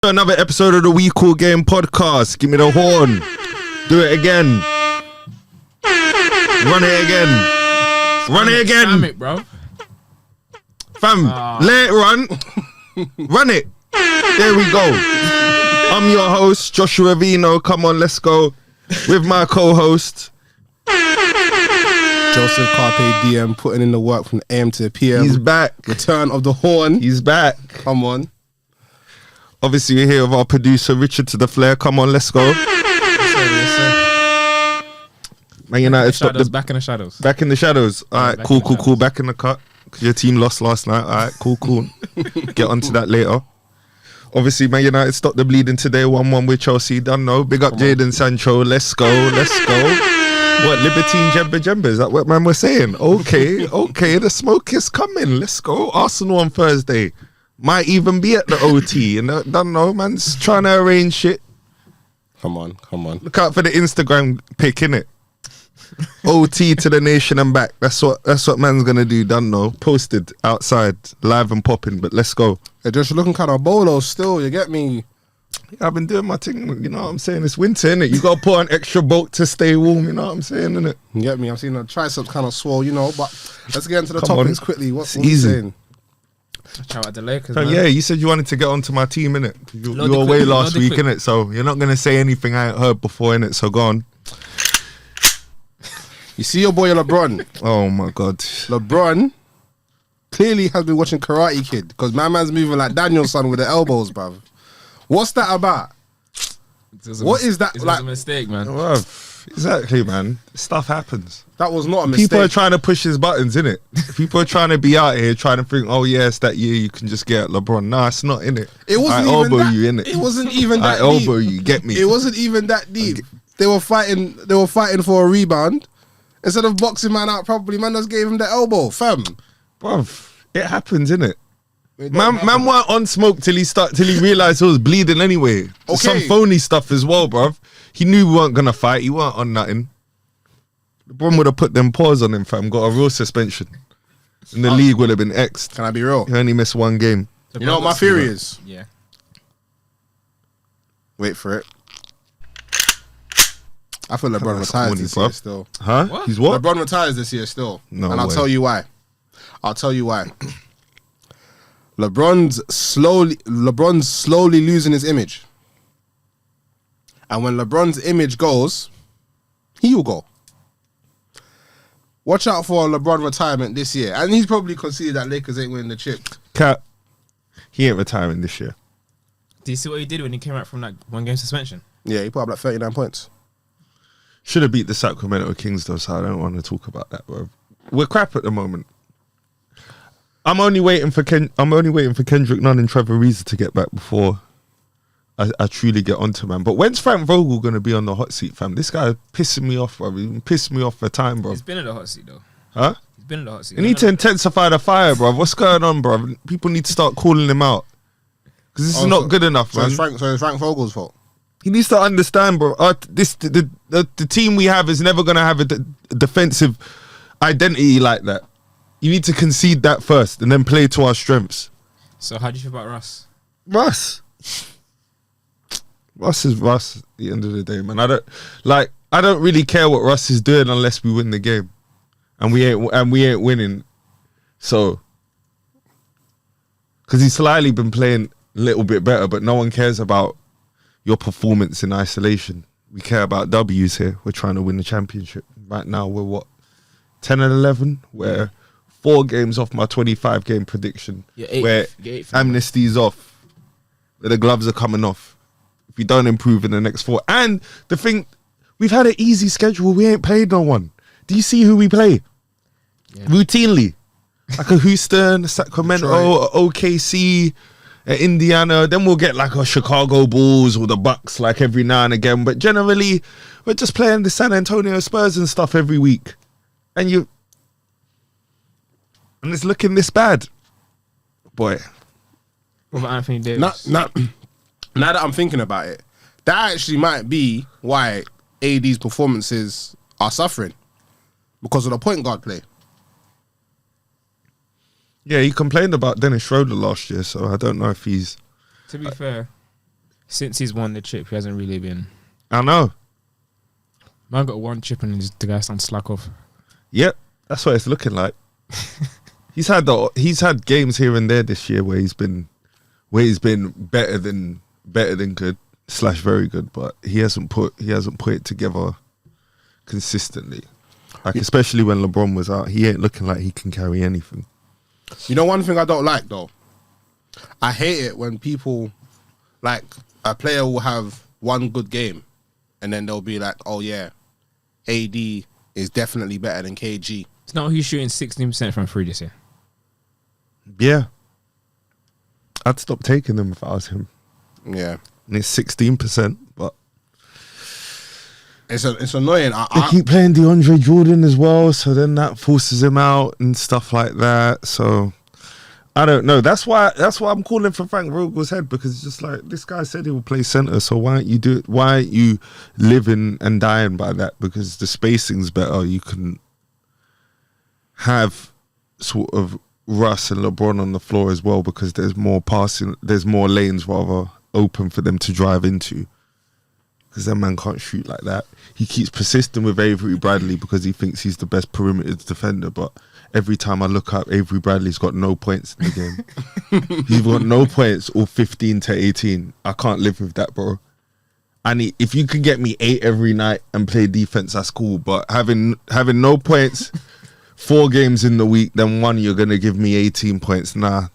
Another episode of the We Cool Game podcast. Give me the horn. Do it again. Run it again. Run it again. Damn it, bro. Fam, let it run. Run it. There we go. I'm your host, Joshua Vino. Come on, let's go. With my co-host, Joseph Carpe Diem, putting in the work from the AM to the PM. he's back. Return of the horn. He's back. Come on. Obviously, we're here with our producer, Richard to the Flair. Come on, let's go. Yes, sir. Man United stopped Shadows, the back in the shadows. back in the shadows. All right, back cool, in the cool, cool. shadows. Back in the cut. Because your team lost last night. All right, cool, cool. Get onto that later. Obviously, Man United stopped the bleeding today. 1-1 with Chelsea. Done no. Big up Jadon Sancho. Let's go. Let's go. What, Libertine Jemba Jemba? Is that what man was saying? Okay, okay. The smoke is coming. Let's go. Arsenal on Thursday. Might even be at the OT. And don't know, man's trying to arrange shit. Come on. Look out for the Instagram pic, innit? OT to the nation and back. That's what man's gonna do. Done no. Posted outside, live and popping. But let's go. They're just looking kind of bolo still, you get me? I've been doing my thing. You know what I'm saying? It's winter, innit? You gotta put on extra boat to stay warm. You know what I'm saying, innit? You get me? I'm seeing the triceps kind of swole, you know, but let's get into the Come on. topics quickly. What's easy. you saying? Shout out to Lakers, So, man. yeah, you said you wanted to get onto my team, innit? You Load were the away quick, last load the week, quick. innit? So you're not gonna say anything I ain't heard before, innit? So go on. You see your boy LeBron. Oh my god. LeBron clearly has been watching Karate Kid because my man's moving like Daniel's son with the elbows, bruv. What's that about? What is that It was like? a mistake, man. Well, exactly, man. Stuff happens. That was not a mistake. People are trying to push his buttons, innit? People are trying to be out here trying to think, oh yes, that year you can just get at LeBron. Nah, it's not, innit? It wasn't I even elbow that, you, innit? It wasn't even I that elbow deep. you, get me? It wasn't even that deep. They were fighting for a rebound. Instead of boxing man out properly, man just gave him the elbow, fam. Bruv, it happens, innit? It don't Man happen. weren't on smoke till he realised he was bleeding anyway. Okay. Some phony stuff as well, bruv. He knew we weren't gonna fight. He weren't on nothing. LeBron would have put them paws on him, fam. Got a real suspension. And the league would have been X'd. Can I be real? He only missed one game. You know what my theory is? Yeah. Wait for it. I feel LeBron That's retires corny, this bruv. year still. Huh? What? He's what? LeBron retires this year still. No and I'll way. tell you why. LeBron's slowly losing his image. And when LeBron's image goes, he will go. Watch out for a LeBron retirement this year. And he's probably conceded that Lakers ain't winning the chip. Cap. He ain't retiring this year. Do you see what he did when he came out from that one game suspension? Yeah, he put up like 39 points. Should have beat the Sacramento Kings though, so I don't want to talk about that, bro. We're crap at the moment. I'm only waiting for Kendrick Nunn and Trevor Ariza to get back before I truly get onto man. But when's Frank Vogel gonna be on the hot seat, fam? This guy is pissing me off, bro. He's been pissing me off for time, bro. He's been in the hot seat, though. Huh? He's been in the hot seat. You need to intensify the fire, bro. What's going on, bro? People need to start calling him out. Because this is not good enough, So man. it's Frank Vogel's fault. He needs to understand, bro. The team we have is never going to have a defensive identity like that. You need to concede that first and then play to our strengths. So how do you feel about Russ? Russ is Russ at the end of the day, man. I don't really care what Russ is doing unless we win the game. And we ain't winning. So because he's slightly been playing a little bit better, but no one cares about your performance in isolation. We care about W's here. We're trying to win the championship. Right now we're what? 10 and 11? We're 4 games off my 25 game prediction. Yeah, eight. Where You're eighth. amnesty's off. Where the gloves are coming off. If we don't improve in the next 4. And the thing, we've had an easy schedule. We ain't played no one. Do you see who we play? Yeah. Routinely. Like a Houston, Sacramento, Detroit. a OKC, Indiana. Then we'll get like a Chicago Bulls or the Bucks like every now and again. But generally, we're just playing the San Antonio Spurs and stuff every week. And it's looking this bad. Boy. What about Anthony Davis? Now that I'm thinking about it, that actually might be why AD's performances are suffering. Because of the point guard play. Yeah, he complained about Dennis Schroeder last year, so I don't know if he's... To be fair, Since he's won the chip, he hasn't really been. I know. Man got one chip and the guy starting to slack off. Yep, that's what it's looking like. He's had games here and there this year where he's been better than good / very good, but he hasn't put it together consistently. Like especially when LeBron was out, he ain't looking like he can carry anything. You know, one thing I don't like though, I hate it when people, like, a player will have one good game, and then they'll be like, "Oh yeah, AD is definitely better than KG." It's not he's shooting 16% from free this year. Yeah, I'd stop taking them if I was him. Yeah, And it's 16%, but it's annoying. they keep playing DeAndre Jordan as well, so then that forces him out and stuff like that. So I don't know. That's why I'm calling for Frank Vogel's head, because it's just like, this guy said he will play center, so why aren't you do it? Why aren't you living and dying by that? Because the spacing's better. You can have sort of Russ and LeBron on the floor as well, because there's more passing, there's more lanes rather open for them to drive into. Because that man can't shoot like that. He keeps persisting with Avery Bradley because he thinks he's the best perimeter defender, but every time I look up, Avery Bradley's got no points in the game. He's got no points, or 15 to 18. I can't live with that, bro. If you can get me 8 every night and play defense, that's cool. But having no points 4 games in the week, then one you're gonna give me 18 points. Nah,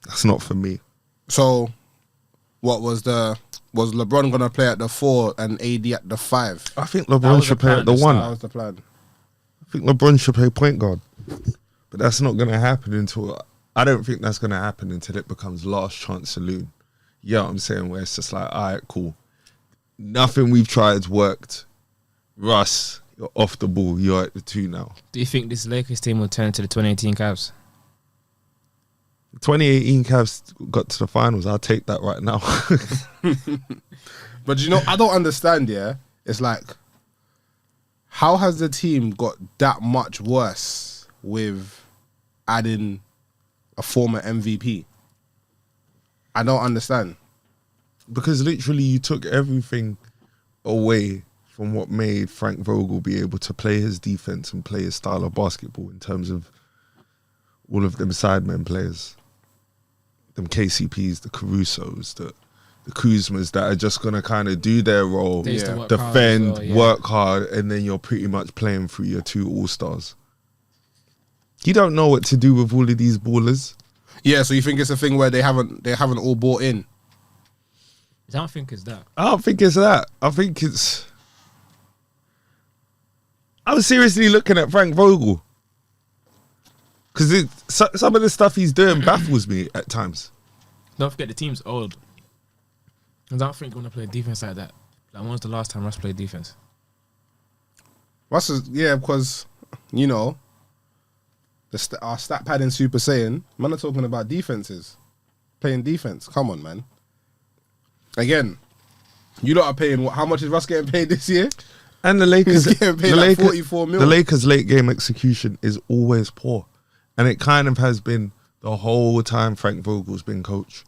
that's not for me. So, what was LeBron gonna play at the 4 and AD at the 5? I think LeBron should play at the 1. That was the plan. I think LeBron should play point guard, but that's not going to happen until. I don't think that's going to happen until it becomes last chance saloon. You know what I'm saying? Where it's just like, all right, cool. Nothing we've tried's worked. Russ, you're off the ball. You're at the 2 now. Do you think this Lakers team will turn to the 2018 Cavs? 2018 Cavs got to the finals. I'll take that right now. But you know, I don't understand. Yeah, it's like, how has the team got that much worse with adding a former MVP? I don't understand. Because literally you took everything away from what made Frank Vogel be able to play his defense and play his style of basketball in terms of all of them sidemen players. Them KCPs, the Carusos, the Kuzmas that are just going to kind of do their role, They used to work hard as defend, well, yeah. work hard, and then you're pretty much playing through your 2 all-stars. You don't know what to do with all of these ballers. Yeah, so you think it's a thing where they haven't all bought in? I don't think it's that. I don't think it's that. I think it's... I'm seriously looking at Frank Vogel. Because some of the stuff he's doing baffles me at times. Don't forget the team's old. I don't think we're going to play defense like that. Like, when was the last time Russ played defense? Because, you know, our stat pad in Super Saiyan, man are talking about defenses. Playing defense. Come on, man. Again, you lot are paying, how much is Russ getting paid this year? And the Lakers, He's getting paid like 44 mil. The Lakers' late game execution is always poor. And it kind of has been the whole time Frank Vogel's been coach.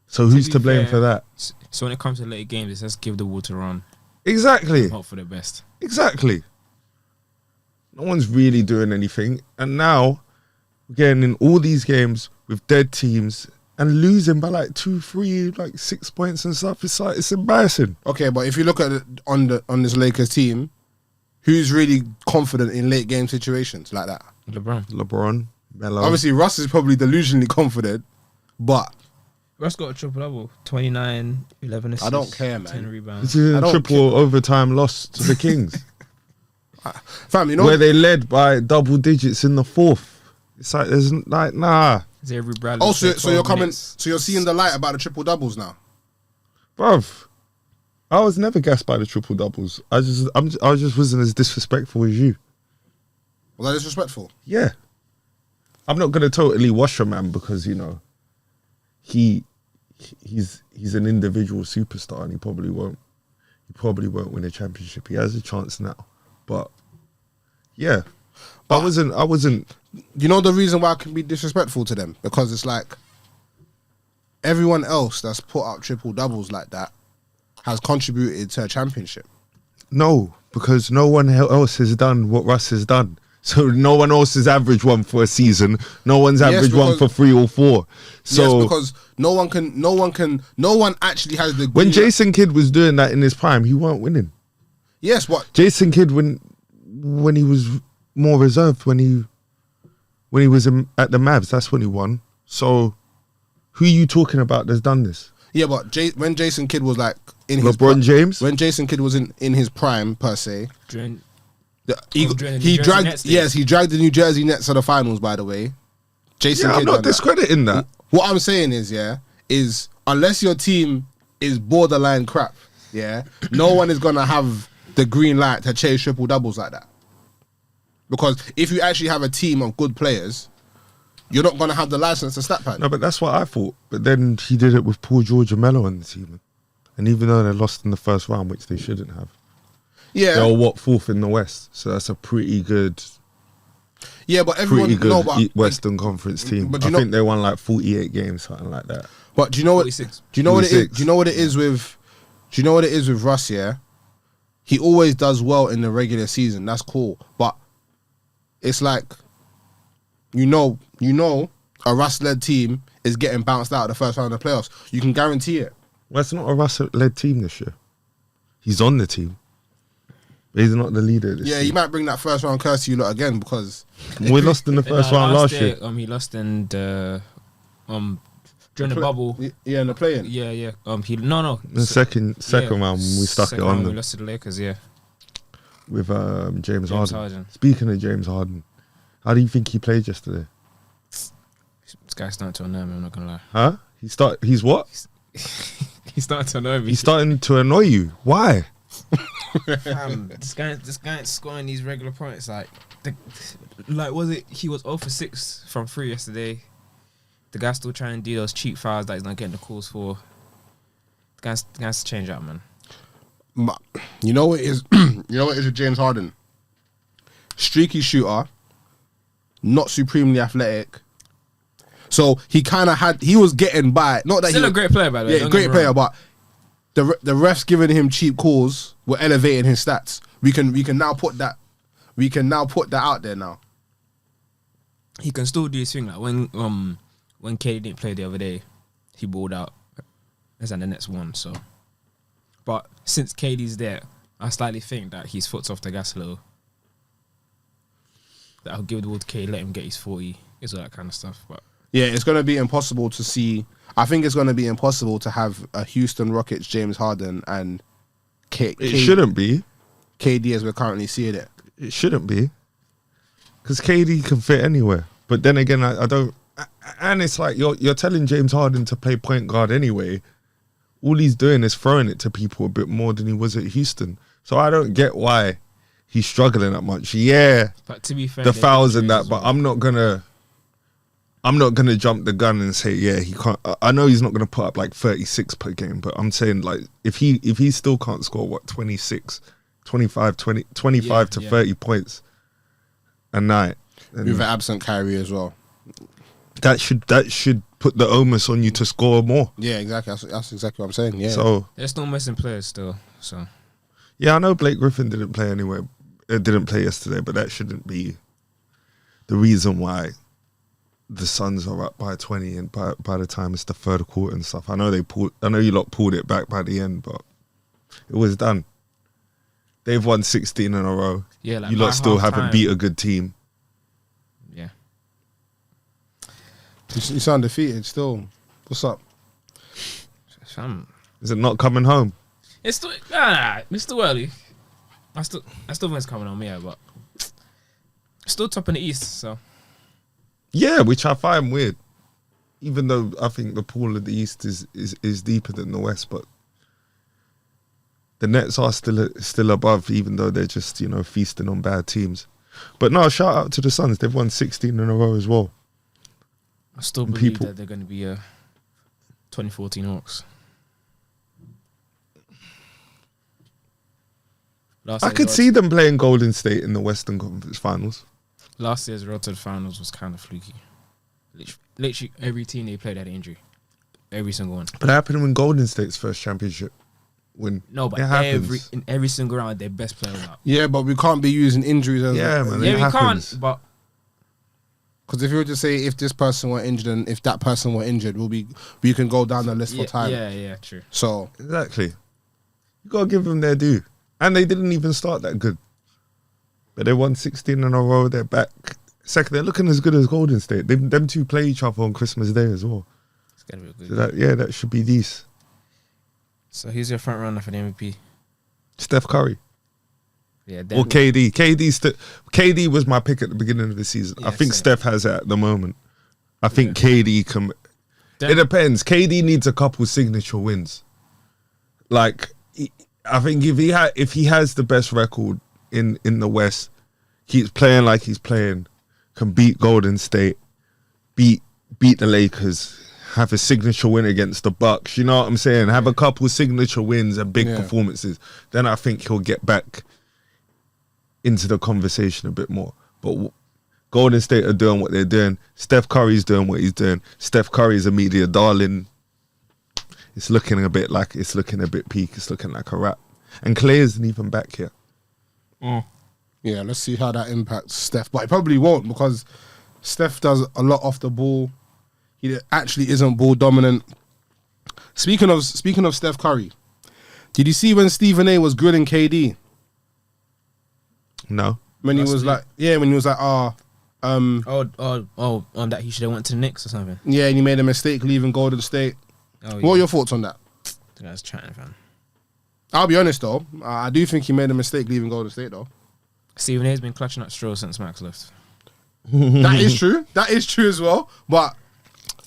So who's to blame for that? So when it comes to late games, it's just give the water run. Exactly. Hope for the best. Exactly. No one's really doing anything. And now, we're getting in all these games with dead teams and losing by like 2, 3, like 6 points and stuff. It's like, it's embarrassing. Okay, but if you look at it on this Lakers team, who's really confident in late game situations like that? LeBron, Melo. Obviously, Russ is probably delusionally confident, but Russ got a triple-double. 29, 11 assists. I don't care, man. 10 rebounds. This is I a don't triple overtime loss to the Kings, fam, you know, where they led by double digits in the 4th. It's like, there's like, nah. Is Avery Bradley? oh, so you're 12 coming, minutes. so you're seeing the light about the triple doubles now. Bruv, I was never gassed by the triple doubles. I just wasn't as disrespectful as you. Was that disrespectful? Yeah. I'm not gonna totally wash a man because, you know, he's an individual superstar and he probably won't win a championship. He has a chance now. But yeah. I wasn't You know the reason why I can be disrespectful to them? Because it's like, everyone else that's put up triple doubles like that has contributed to a championship. No, because no one else has done what Russ has done. So no one else has averaged one for a season. No one's averaged one for 3 or 4. So yes, because no one actually has the. When Jason Kidd was doing that in his prime, he weren't winning. Yes, what Jason Kidd when he was more reserved, when he was at the Mavs, that's when he won. So who are you talking about that's done this? Yeah, but when Jason Kidd was like in LeBron James, when Jason Kidd was in his prime per se, he dragged the New Jersey Nets to the finals. By the way, Jason. Yeah, Kidd I'm not discrediting that. What I'm saying is unless your team is borderline crap, no one is gonna have the green light to chase triple doubles like that. Because if you actually have a team of good players, you're not gonna have the license to stat pad. No, but that's what I thought. But then he did it with Paul George and Melo on the team, and even though they lost in the first round, which they shouldn't have. Yeah, they were 4th in the West, so that's a pretty good. Yeah, but everyone Western Conference team. But I think they won like 48 games, something like that. But do you know what? 46. Do you know 46. What it is? Do you know what it is with? Do you know what it is with Russ? Yeah, he always does well in the regular season. That's cool, but it's like, you know, a Russ-led team is getting bounced out of the first round of the playoffs. You can guarantee it. Well, it's not a Russ-led team this year. He's on the team. He's not the leader this year. He might bring that first round curse to you lot again because we lost in the first round last year. He lost in the during the bubble. Yeah, in the play-in. Yeah. The second round we stuck it on them. We lost to the Lakers. Yeah, with James Harden. Speaking of James Harden, how do you think he played yesterday? This guy's starting to annoy me. I'm not gonna lie. Huh? He's what? He's starting to annoy me. He's starting to annoy you. Why? This guy ain't scoring these regular points. Was it? He was 0 for 6 from 3 yesterday. The guy's still trying to do those cheap fouls that he's not getting the calls for. The guy's to change out, man. You know what is? You know what is with James Harden? Streaky shooter, not supremely athletic. So he kind of he was getting by. Not that still a great player, by the way. Yeah, great player, but the refs giving him cheap calls were elevating his stats. We can now put that out there now. He can still do his thing. Like when KD didn't play the other day, he balled out. That's and the Nets won. So, but since KD's there, I slightly think that his foot's off the gas a little. That I'll give the ball to KD, let him get his 40, is all that kind of stuff. But yeah, it's going to be impossible to see. I think it's going to be impossible to have a Houston Rockets James Harden and it shouldn't be KD as we're currently seeing it. It shouldn't be, because KD can fit anywhere. But then again, I don't. And it's like you're telling James Harden to play point guard anyway. All he's doing is throwing it to people a bit more than he was at Houston. So I don't get why he's struggling that much. Yeah, but to be fair, the fouls and that. But I'm not gonna jump the gun and say he can't. I know he's not gonna put up like 36 per game, but I'm saying like if he still can't score 25 to 30 points a night, with an absent Kyrie as well. That should put the onus on you to score more. Yeah, exactly. That's exactly what I'm saying. Yeah. So there's no missing players still. So yeah, I know Blake Griffin didn't play anyway. Didn't play yesterday, but that shouldn't be the reason why the Suns are up by 20 and by the time it's the third quarter and stuff. I know you lot pulled it back by the end, but it was done. They've won 16 in a row. Yeah, like you lot still haven't beat a good team. Yeah. You sound defeated still. What's up? Is it not coming home? It's still early. I still think it's coming home, yeah, but still top in the East, so. Yeah, which I find weird. Even though I think the pool of the East is deeper than the West, but the Nets are still above, even though they're just, feasting on bad teams. But no, shout out to the Suns. They've won 16 in a row as well. I still believe that they're going to be 2014 Hawks. I could see them playing Golden State in the Western Conference Finals. Last year's road to the finals was kind of fluky. Literally every team they played had an injury. every single one. But it happened when Golden State's first championship win. No, but it happens. in every single round, their best players out. Yeah, but we can't be using injuries as Yeah, man. Yeah, it we happens. can't. But Because if you were to say if this person were injured and if that person were injured, we can go down the list yeah, for time. yeah, true. So Exactly. You gotta give them their due. And they didn't even start that good. But they won 16 in a row. They're back. Second, they're looking as good as Golden State. Them two play each other on Christmas Day as well. It's gonna be a good. So that should be these. So who's your front runner for the MVP? Steph Curry. Yeah, Or KD. KD was my pick at the beginning of the season. Yeah, I think same. Steph has it at the moment. I think KD can. Dem- It depends. KD needs a couple signature wins. Like, I think if he has the best record in the West, keeps playing like he's playing, can beat Golden State, beat the Lakers, have a signature win against the Bucks. You know what I'm saying? Have a couple signature wins and big Yeah. performances. Then I think he'll get back into the conversation a bit more. But Golden State are doing what they're doing. Steph Curry's doing what he's doing. Steph Curry's a media darling. It's looking a bit peak. It's looking like a wrap. And Clay isn't even back here. yeah, let's see how that impacts Steph. But it probably won't because Steph does a lot off the ball. He actually isn't ball dominant. Speaking of Steph Curry, did you see when Stephen A was grilling KD? No. When he Last was week. like, On that he should have went to the Knicks or something. yeah, and he made a mistake leaving Golden State. Oh, What are your thoughts on that? The guy's chatting, fam. I'll be honest though, I do think he made a mistake leaving Golden State though. Stephen A's been clutching at straws since Max left. That is true. That is true as well. But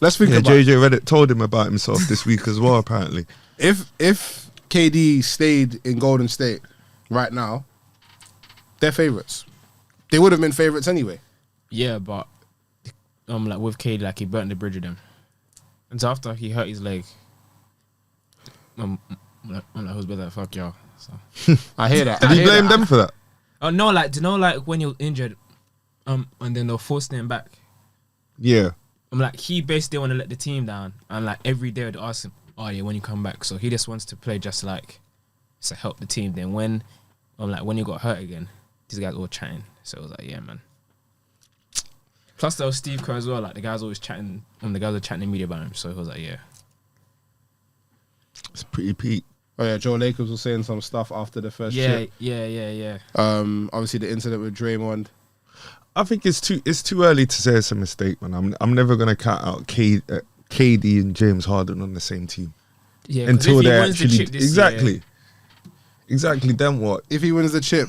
let's think Yeah, about JJ Reddick told him about himself this week as well, apparently. if KD stayed in Golden State right now, they're favorites. They would have been favorites anyway. Yeah, but like with KD, like he burnt the bridge with them. And so after he hurt his leg, I'm like, who's better? Fuck y'all. So. I hear that. Did I he hear blame that. them for that? Oh no, like do you know like when you're injured, and then they'll force him back. Yeah. I'm like he basically want to let the team down, and like every day they ask him, "Oh yeah, when you come back?" So he just wants to play just like to help the team. Then when when you got hurt again, these guys all chatting. So it was like, yeah, man. Plus there was Steve Kerr as well. Like the guys always chatting, and the guys are chatting in media about him. So he was like, yeah. It's pretty peak. Oh yeah, Joe Lakers was saying some stuff after the first chip. Yeah. Obviously the incident with Draymond. I think it's too early to say it's a mistake, man. I'm never gonna count out KD and James Harden on the same team Yeah, 'cause until if he they wins the actually chip this year- exactly. Then what? If he wins the chip,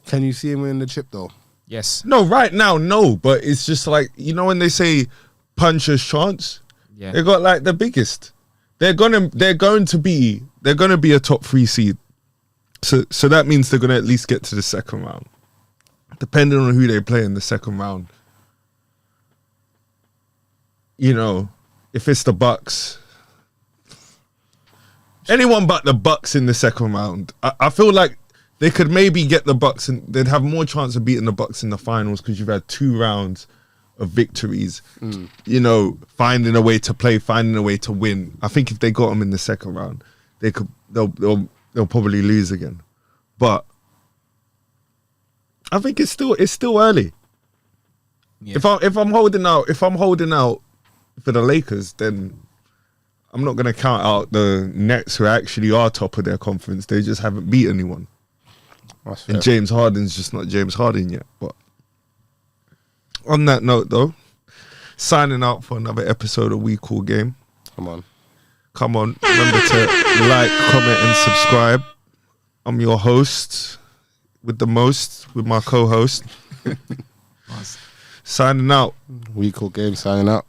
can you see him winning the chip though? Yes. No, right now, no. But it's just like, you know when they say puncher's chance, Yeah. they got like the biggest. They're going to be a top 3 seed. So that means they're gonna at least get to the second round, depending on who they play in the second round. You know, if it's the Bucks, anyone but the Bucks in the second round. I feel like they could maybe get the Bucks and they'd have more chance of beating the Bucks in the finals because you've had 2 rounds of victories. You know, finding a way to play, finding a way to win. I think if they got them in the second round, they'll probably lose again. But I think it's still early. Yeah. If I'm holding out for the Lakers, then I'm not gonna count out the Nets who actually are top of their conference. They just haven't beat anyone. That's fair. And James Harden's just not James Harden yet. But on that note, though, signing out for another episode of We Call Game. Come on. Remember to like, comment, and subscribe. I'm your host with my co-host. Signing out. We Call Game signing out.